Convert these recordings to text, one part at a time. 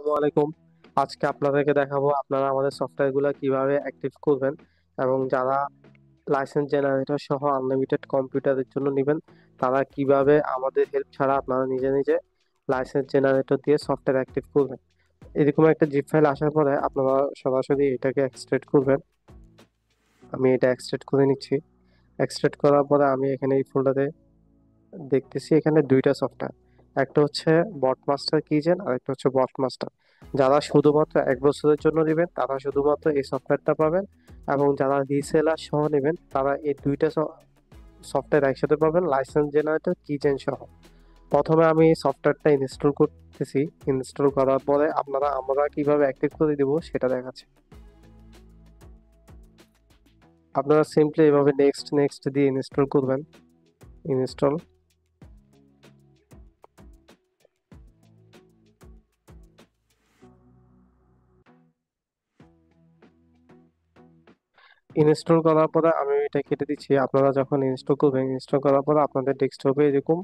আসসালামু আলাইকুম। আজকে আপনাদেরকে দেখাবো আপনারা আমাদের সফটওয়্যারগুলো কিভাবে অ্যাক্টিভ করবেন এবং যারা লাইসেন্স জেনারেটর সহ আনলিমিটেড কম্পিউটারের জন্য নেবেন তারা কিভাবে আমাদের হেল্প ছাড়া আপনারা নিজে নিজে লাইসেন্স জেনারেটর দিয়ে সফটওয়্যার অ্যাক্টিভ করবেন। এরকম একটা জিপ ফাইল আসার পরে আপনারা সরাসরি এটাকে এক্সট্রাক্ট করবেন। আমি এটা এক্সট্রাক্ট করে নিচ্ছি। এক্সট্রাক্ট করার পরে আমি এখানে এই ফোল্ডারে দেখতেছি এখানে দুইটা সফটওয়্যার, একটা হচ্ছে বটমাস্টার কিজেন আর একটা হচ্ছে বটমাস্টার। যারা শুধুমাত্র 1 বছরের জন্য নেবেন তারা শুধুমাত্র এই সফটওয়্যারটা পাবেন, এবং যারা রিসেলার সহ নেবেন তারা এই দুইটা সফটওয়্যার একসাথে পাবেন, লাইসেন্স জেনারেটর কিজেন সহ। প্রথমে আমি এই সফটওয়্যারটা ইনস্টল করতেছি। ইনস্টল করার পরে আমরা কিভাবে অ্যাক্টিভ করে দিব সেটা দেখাচ্ছি। আপনারা সিম্পলি এভাবে নেক্সট নেক্সট দিয়ে ইনস্টল করবেন। ইনস্টল ইনস্টল করার পরে আমি এটা কেটে দিচ্ছি। আপনারা যখন ইনস্টল করবেন, ইনস্টল করার পরে আপনাদের ডেস্কটপে এরকম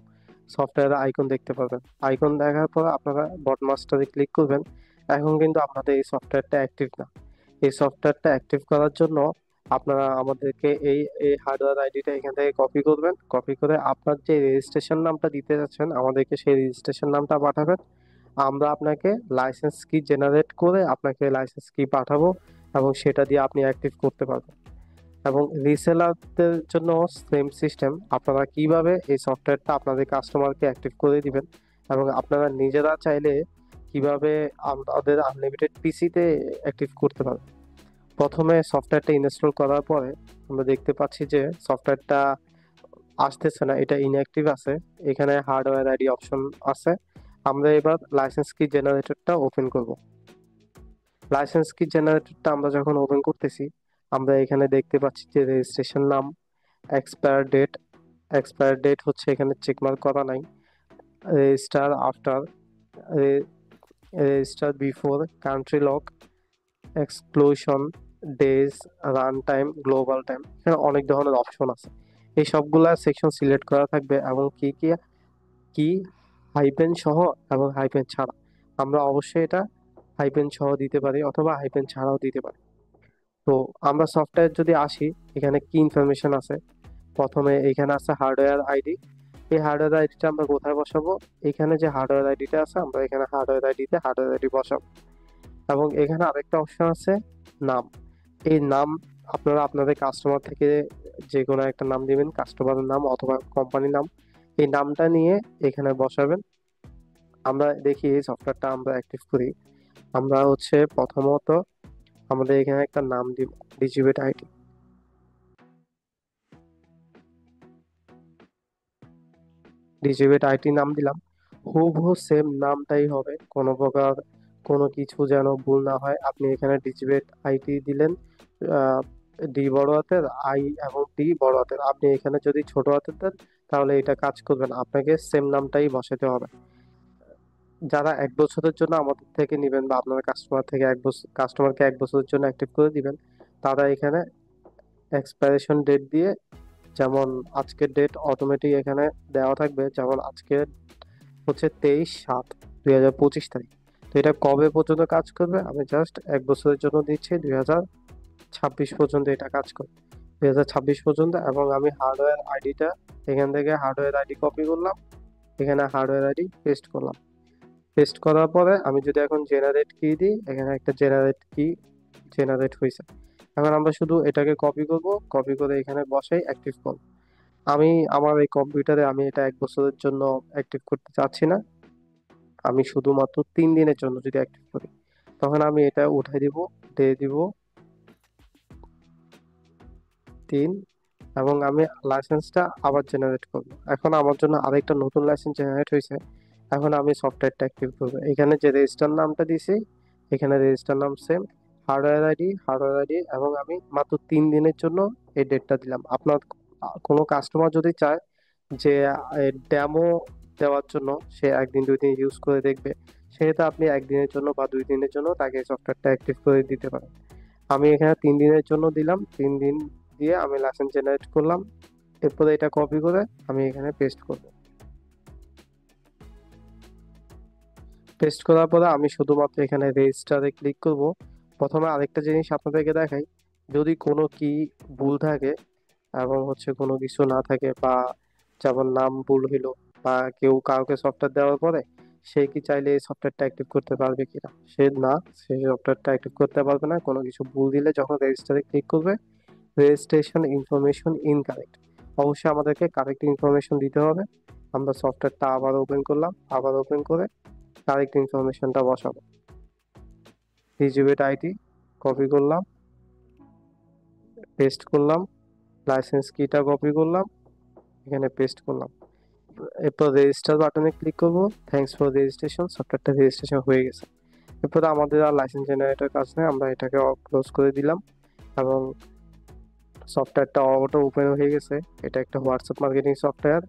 সফটওয়্যার আইকন দেখতে পাবেন। আইকন দেখার পর আপনারা বটমাস্টারে ক্লিক করবেন। এখন কিন্তু আপনাদের এই সফটওয়্যারটা অ্যাক্টিভ না। এই সফটওয়্যারটা অ্যাক্টিভ করার জন্য আপনারা আমাদেরকে এই এই হার্ডওয়্যার আইডিটা এখান থেকে কপি করবেন। কপি করে আপনার যে রেজিস্ট্রেশন নামটা দিতে যাচ্ছেন আমাদেরকে সেই রেজিস্ট্রেশন নামটা পাঠাবেন। আমরা আপনাকে লাইসেন্স কি জেনারেট করে আপনাকে লাইসেন্স কি পাঠাবো, এবং সেটা দিয়ে আপনি অ্যাক্টিভ করতে পারবেন। এবং রিসেলারদের জন্য সেম সিস্টেম। আপনারা কিভাবে এই সফটওয়্যারটা আপনাদের কাস্টমারকে অ্যাক্টিভ করে দিবেন, এবং আপনারা নিজেরা চাইলে কিভাবে আমাদের আনলিমিটেড পিসিতে অ্যাক্টিভ করতে পারবেন। প্রথমে সফটওয়্যারটা ইনস্টল করার পরে আমরা দেখতে পাচ্ছি যে সফটওয়্যারটা আসতেছে না, এটা ইনঅ্যাক্টিভ আছে। এখানে হার্ডওয়্যার আইডি অপশন আছে। আমরা এবার লাইসেন্স কি জেনারেটরটা ওপেন করব। লাইসেন্স কি জেনারেটরটা আমরা যখন ওপেন করতেছি আমরা এখানে দেখতে পাচ্ছি যে রেজিস্ট্রেশন নাম, এক্সপায়ার ডেট। এক্সপায়ার ডেট হচ্ছে এখানে চেকমার্ক করা নাই। Register after, register before, country lock, exclusion, days, run time, global time. এখানে অনেক ধরনের অপশন আছে। এই সবগুলা সেকশন সিলেক্ট করা থাকবে, এবং কি কি কি হাইপেন সহ এবং হাইপেন ছাড়া। আমরা অবশ্যই এটা হাইপেন সহ দিতে পারি অথবা হাইপেন ছাড়াও দিতে পারি। তো আমরা সফটওয়্যার যদি আসি, এখানে কি ইনফরমেশন আছে। প্রথমে এখানে আছে হার্ডওয়্যার আইডি। এই হার্ডওয়্যার আইডিটা আমরা কোথায় বসাবো? এখানে যে হার্ডওয়্যার আইডিটা আছে আমরা এখানে হার্ডওয়্যার আইডিতে হার্ডওয়্যার আইডি বসাবো। এবং এখানে আরেকটা অপশন আছে নাম। এই নাম আপনারা আপনাদের কাস্টমার থেকে যে কোনো একটা নাম দিবেন, কাস্টমারের নাম অথবা কোম্পানির নাম। এই নামটা নিয়ে এখানে বসাবেন। আমরা দেখি এই সফটওয়্যারটা আমরা অ্যাক্টিভ করি। আমরা হচ্ছে প্রথমত আমাদের এখানে একটা নাম দিব, ডিজিবেট আইডি। ডিজিবেট আইটি নাম দিলাম। হুবহু সেম নামটাই হবে, কোনো প্রকার কোনো কিছু যেন ভুল না হয়। আপনি এখানে ডিজিবেট আইটি দিলেন, ডি বড় হাতের, আই এবং ডি বড় হাতের। আপনি এখানে যদি ছোট হাতের দেন তাহলে এটা কাজ করবে না, আপনাকে সেম নামটাই বসাতে হবে। যারা 1 বছরের জন্য আমাদের থেকে নেবেন বা আপনার কাস্টমার থেকে 1 বছর, কাস্টমারকে 1 বছরের জন্য অ্যাক্টিভ করে দিবেন, তারা এখানে এক্সপায়ারেশন ডেট দিয়ে, যেমন আজকের ডেট অটোমেটিক এখানে দেওয়া থাকবে। যেমন আজকে হচ্ছে 23/7/2025 তারিখ। তো এটা কবে পর্যন্ত কাজ করবে? আমি জাস্ট 1 বছরের জন্য দিচ্ছি, 2026 পর্যন্ত এটা কাজ করবে। 2026 পর্যন্ত। এবং আমি হার্ডওয়্যার আইডিটা এখান থেকে হার্ডওয়্যার আইডি কপি করলাম, এখানে হার্ডওয়্যার আইডি পেস্ট করলাম। পেস্ট করার পরে আমি যদি এখন জেনারেট কি দিই, এখানে একটা জেনারেট কি জেনারেট হয়েছে। এখন আমরা শুধু এটাকে কপি করব, কপি করে এখানে বসাই অ্যাক্টিভ করব। আমি আমার এই কম্পিউটারে আমি এটা 1 বছরের জন্য অ্যাক্টিভ করতে চাচ্ছি না। আমি শুধুমাত্র 3 দিনের জন্য যদি অ্যাক্টিভ করি, তখন আমি এটা উঠাই দিব, দিয়ে দিব 3, এবং আমি লাইসেন্সটা আবার জেনারেট করব। এখন আমার জন্য আরেকটা নতুন লাইসেন্স জেনারেট হয়েছে। এখন আমি সফটওয়্যারটা অ্যাক্টিভ করব। এখানে যে রেজিস্টার নামটা দিছি এখানে রেজিস্টার নাম সেম, হার্ডওয়্যার আইডি, এবং আমি মাত্র 3 দিনের জন্য এই ডেটটা দিলাম। আপনার কোনো কাস্টমার যদি চায় যে ডেমো দেওয়ার জন্য, সে 1 দিন 2 দিন ইউজ করে দেখবে, সেটা আপনি 1 দিনের জন্য বা 2 দিনের জন্য তাকে সফটওয়্যারটা অ্যাক্টিভ করে দিতে পারেন। আমি এখানে 3 দিনের জন্য দিলাম। 3 দিন দিয়ে আমি লাইসেন্স জেনারেট করলাম। এরপরে এটা কপি করে আমি এখানে পেস্ট করব। পেস্ট করার পরে আমি শুধুমাত্র এখানে রেজিস্টারে ক্লিক করব। প্রথমে আরেকটা জিনিস আপনাদেরকে দেখাই, যদি কোনো কি ভুল থাকে এবং কোনো কিছু না থাকে, বা যেমন নাম ভুল হইলো, বা কেউ কাউকে সফটওয়্যার দেওয়ার পরে সে কি চাইলে এই সফটওয়্যারটা অ্যাক্টিভ করতে পারবে কিনা, সে না, সে সফটওয়্যারটা অ্যাক্টিভ করতে পারবে না। কোনো কিছু ভুল দিলে যখন রেজিস্টারে ক্লিক করবে, রেজিস্ট্রেশন ইনফরমেশন ইনকারেক্ট, অবশ্যই আমাদেরকে কারেক্ট ইনফরমেশন দিতে হবে। আমরা সফটওয়্যারটা আবার ওপেন করলাম, আবার ওপেন করে কারেক্ট ইনফরমেশনটা বসাবো। ডিজিবেট আইটি কপি করলাম, পেস্ট করলাম, লাইসেন্স কিটা কপি করলাম, এখানে পেস্ট করলাম। এরপর রেজিস্টার বাটনে ক্লিক করব। থ্যাঙ্কস ফর রেজিস্ট্রেশন, সফটওয়্যারটা রেজিস্ট্রেশন হয়ে গেছে। এরপর আমাদের আর লাইসেন্স জেনারেটর কাজ নেই, আমরা এটাকে ক্লোজ করে দিলাম এবং সফটওয়্যারটা অটো ওপেন হয়ে গেছে। এটা একটা হোয়াটসঅ্যাপ মার্কেটিং সফটওয়্যার।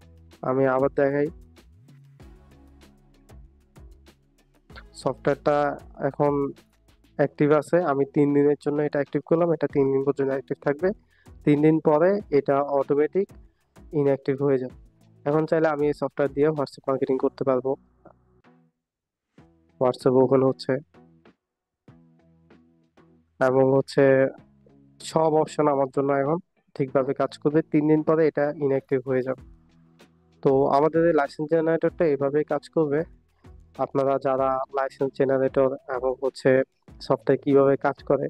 আমি আবার দেখাই, সফটওয়্যারটা এখন অ্যাক্টিভ আছে। আমি 3 দিনের জন্য এটা অ্যাক্টিভ করলাম, এটা 3 দিন পর্যন্ত অ্যাক্টিভ থাকবে। 3 দিন পরে এটা অটোমেটিক ইনঅ্যাক্টিভ হয়ে যাবে। এখন চাইলে আমি এই সফটওয়্যার দিয়ে হোয়াটসঅ্যাপ মার্কেটিং করতে পারবো। হোয়াটসঅ্যাপ ওপেন হচ্ছে এবং সব অপশন আমার জন্য এখন ঠিকভাবে কাজ করবে। 3 দিন পরে এটা ইনঅ্যাক্টিভ হয়ে যাবে। তো আমাদের এই লাইসেন্স জেনারেটরটা এভাবেই কাজ করবে। আপনারা যারা লাইসেন্স জেনারেটর এবং সফটওয়্যার কিভাবে কাজ করে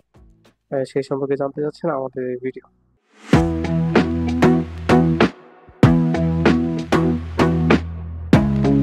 সেই সম্পর্কে জানতে চাচ্ছেন, আমাদের এই ভিডিও